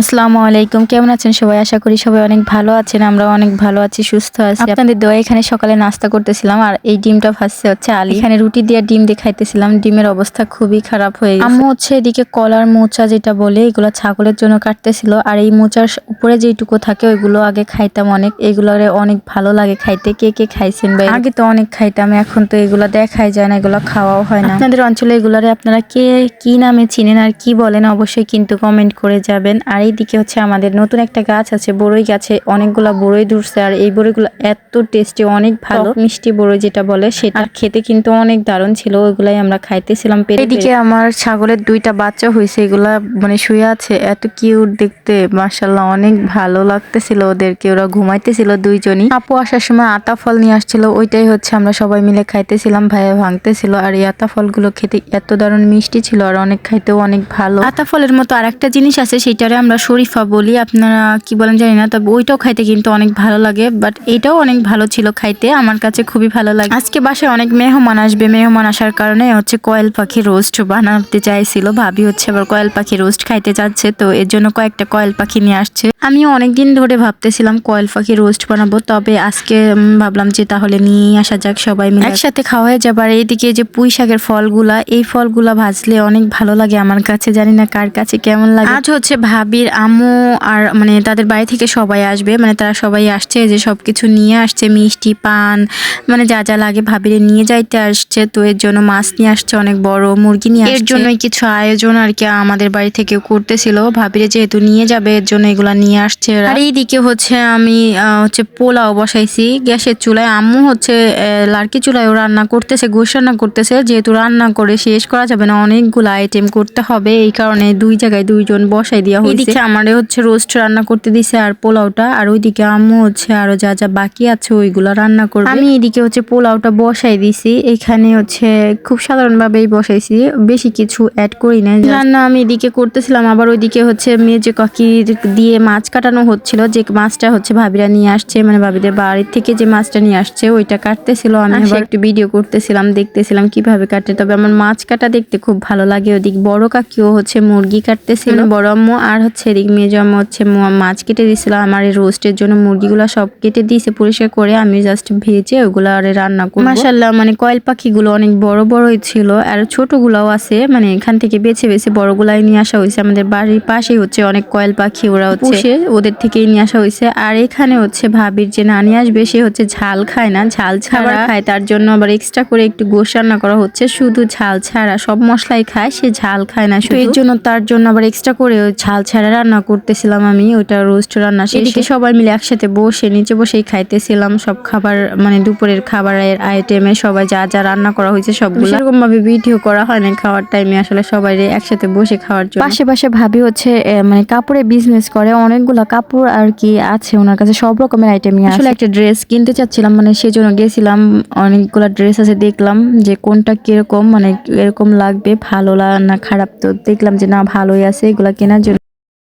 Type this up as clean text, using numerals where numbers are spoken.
আসসালামু আলাইকুম, কেমন আছেন সবাই? আশা করি সবাই অনেক ভালো আছেন। আমরা অনেক ভালো আছি, সুস্থ আছি। আপনাদের দোয়া। এখানে সকালে নাস্তা করতেছিলাম আর এই ডিমটা ভাজছে হচ্ছে আলী। এখানে রুটি দিয়ে ডিম দিয়ে খাইতেছিলাম। ডিমের অবস্থা খুবই খারাপ হয়ে গেছে। আম্মু হচ্ছে এদিকে কলার মোচা যেটা বলে এগুলো ছাগলের জন্য কাটতেছিল। আর এই মোচার উপরে যেটুকু থাকে ওইগুলো আগে খাইতাম অনেক। এগুলোরে অনেক ভালো লাগে খাইতে। কে কে খাইছেন ভাই? আগে তো অনেক খাইতাম, এখন তো এগুলো দেখাই যায় না, এগুলো খাওয়াও হয় না। আপনাদের অঞ্চলে এগুলোরে আপনারা কে কি নামে চিনেন আর কি বলেন অবশ্যই কিন্তু কমেন্ট করে যাবেন। আর এইদিকে হচ্ছে আমাদের নতুন একটা গাছ আছে, বড়ই গাছে অনেকগুলা বড়ই ধরছে। আর এই বড়ইগুলো এত টেস্টি, অনেক ভালো মিষ্টি বড়ই যেটা বলে সেটা। খেতে কিন্তু অনেক দারুণ ছিল, ওইগুলাই আমরা খাইতেছিলাম। এদিকে আমার ছাগলের দুইটা বাচ্চা হয়েছে, এগুলা মানে শুয়ে আছে, এত কিউট দেখতে, মাশাআল্লাহ অনেক ভালো লাগতেছিল ওদেরকে। ওরা ঘুমাইতেছিল দুইজনই। আপু আসার সময় আতা ফল নিয়ে আসছিল, ওইটাই হচ্ছে আমরা সবাই মিলে খাইতেছিলাম। ভাইয়া ভাঙতেছিল। আর এই আতা ফলগুলো খেতে এত দারুণ মিষ্টি ছিল আর অনেক খাইতেও অনেক ভালো। আতা ফলের মতো আরেকটা জিনিস আছে, সেটারে আমরা শরীফা বলি, আপনারা কি বলেন জানি না, তবে ওইটাও খাইতে কিন্তু অনেক ভালো লাগে। বাট এটাও অনেক ভালো ছিল খাইতে, আমার কাছে খুবই ভালো লাগে। আজকে বাসায় অনেক মেহমান আসবে, মেহমান আসার কারণে হচ্ছে কয়েল পাখি রোস্ট বানাতে চাইছিল। ভাবি হচ্ছে আবার কয়েল পাখি রোস্ট খাইতে চাচ্ছে, তো এর জন্য কয়েকটা কয়েল পাখি নিয়ে আসছে। আমিও অনেকদিন ধরে ভাবতেছিলাম কয়েল পাখি রোস্ট বানাবো, তবে আজকে ভাবলাম যে তাহলে নিয়ে আসা যাক, সবাই মিলে একসাথে খাওয়া হয়ে যাবে। আর এইদিকে যে পুঁই শাকের ফলগুলা, এই ফলগুলা ভাজলে অনেক ভালো লাগে আমার কাছে, জানি না কার কাছে কেমন লাগে। আজ হচ্ছে ভাবির আম্মু আর মানে তাদের বাড়ি থেকে সবাই আসবে, মানে তারা সবাই আসছে, যে সবকিছু নিয়ে আসছে, মিষ্টি পান মানে যা যা লাগে ভাবিরে নিয়ে যাইতে আসছে। তো এর জন্য মাছ নিয়ে আসছে, অনেক বড় মুরগি নিয়ে আসছে। এর জন্যই কিছু আয়োজন আর কি আমাদের বাড়ি থেকে করতেছিল। ভাবিরে যেহেতু নিয়ে যাবে এর জন্য এগুলা নিয়ে আসছে। আর এইদিকে হচ্ছে আমি হচ্ছে পোলাও বসাইছি গ্যাসের চুলায়। আম্মু হচ্ছে লার্কি চুলায় রান্না করতেছে, গোশ রান্না করতেছে। যেহেতু রান্না করে শেষ করা যাবে না, অনেকগুলো আইটেম করতে হবে, এই কারণে দুই জায়গায় দুইজন বসাই দেওয়া হয়েছে। এদিকে আমারে হচ্ছে রোস্ট রান্না করতে দিছে আর পোলাওটা, আর ওইদিকে আম্মু হচ্ছে আরো যা যা বাকি আছে ওইগুলো রান্না করবে। আমি এদিকে হচ্ছে পোলাওটা বসাই দিছি। এখানে হচ্ছে খুব সাধারণ ভাবেই বসাইছি, বেশি কিছু অ্যাড করি না। রান্না আমি এদিকে করতেছিলাম, আবার ওইদিকে হচ্ছে মেজে কাকি দিয়ে মাছ কাটানো হচ্ছিল। যে মাছটা হচ্ছে ভাবিরা নিয়ে আসছে, মানে ভাবিদের বাড়ির থেকে যে মাছটা নিয়ে আসছে ওইটা কাটতেছিল। আমি আবার একটু ভিডিও করতেছিলাম, দেখতেছিলাম কিভাবে কাটে। তবে আমার মাছ কাটা দেখতে খুব ভালো লাগে। ওদিক বড় কাকিও হচ্ছে মুরগি কাটতেছিল, বড় আম্মু, আর হচ্ছে এদিক মেজো আম্মু হচ্ছে মাছ কেটে দিছিল। আমার এই রোস্টের জন্য মুরগিগুলো সব কেটে দিয়েছে পরিষ্কার করে, আমি জাস্ট ভেজে ওগুলো আর রান্না করব। মাশাআল্লাহ মানে কয়েল পাখিগুলো অনেক বড় বড়ই ছিল, আর ছোটগুলাও আছে, মানে এখান থেকে বেছে বেছে বড়গুলাই নিয়ে আসা হয়েছে। আমাদের বাড়ির পাশেই হচ্ছে অনেক কয়েল পাখি, ওরা হচ্ছে ওদের থেকেই নিয়ে আসা হয়েছে। আর এখানে হচ্ছে ভাবির যে নানি আসবে, সে হচ্ছে ঝাল খায় না, ঝাল ছাড়া খায়, তার জন্য আবার এক্সট্রা করে একটু গোশ রান্না করা হচ্ছে, শুধু ঝাল ছাড়া। সব মশলাই খায়, সে ঝাল খায় না, এর জন্য তার জন্য আবার এক্সট্রা করে ঝাল ছাড়া রান্না করতেছিলাম আমি। ওটা রোস্ট রান্না সেদিকে সবাই মিলে একসাথে বসে নিচে বসেই খাইতেছিলাম সব খাবার, মানে দুপুরের খাবারের আইটেমে সবাই যা যা রান্না করা হয়েছে সবগুলো। সেরকম ভাবে ভিডিও করা হয় না খাওয়ার টাইমে, আসলে সবাই একসাথে বসে খাওয়ার জন্য। পাশে পাশে ভাবি হচ্ছে মানে কাপড়ের বিজনেস করে, অনেকগুলা কাপড় আর কি আছে ওনার কাছে, সব রকমের আইটেমই আছে। আসলে একটা ড্রেস কিনতে চাচ্ছিলাম, মানে সেজন্য গেছিলাম, অনেকগুলা ড্রেস আছে, দেখলাম যে কোনটা কিরকম, মানে এরকম লাগবে, ভালো না খারাপ। তো দেখলাম যে না ভালোই আছে, এগুলা কেনার জন্য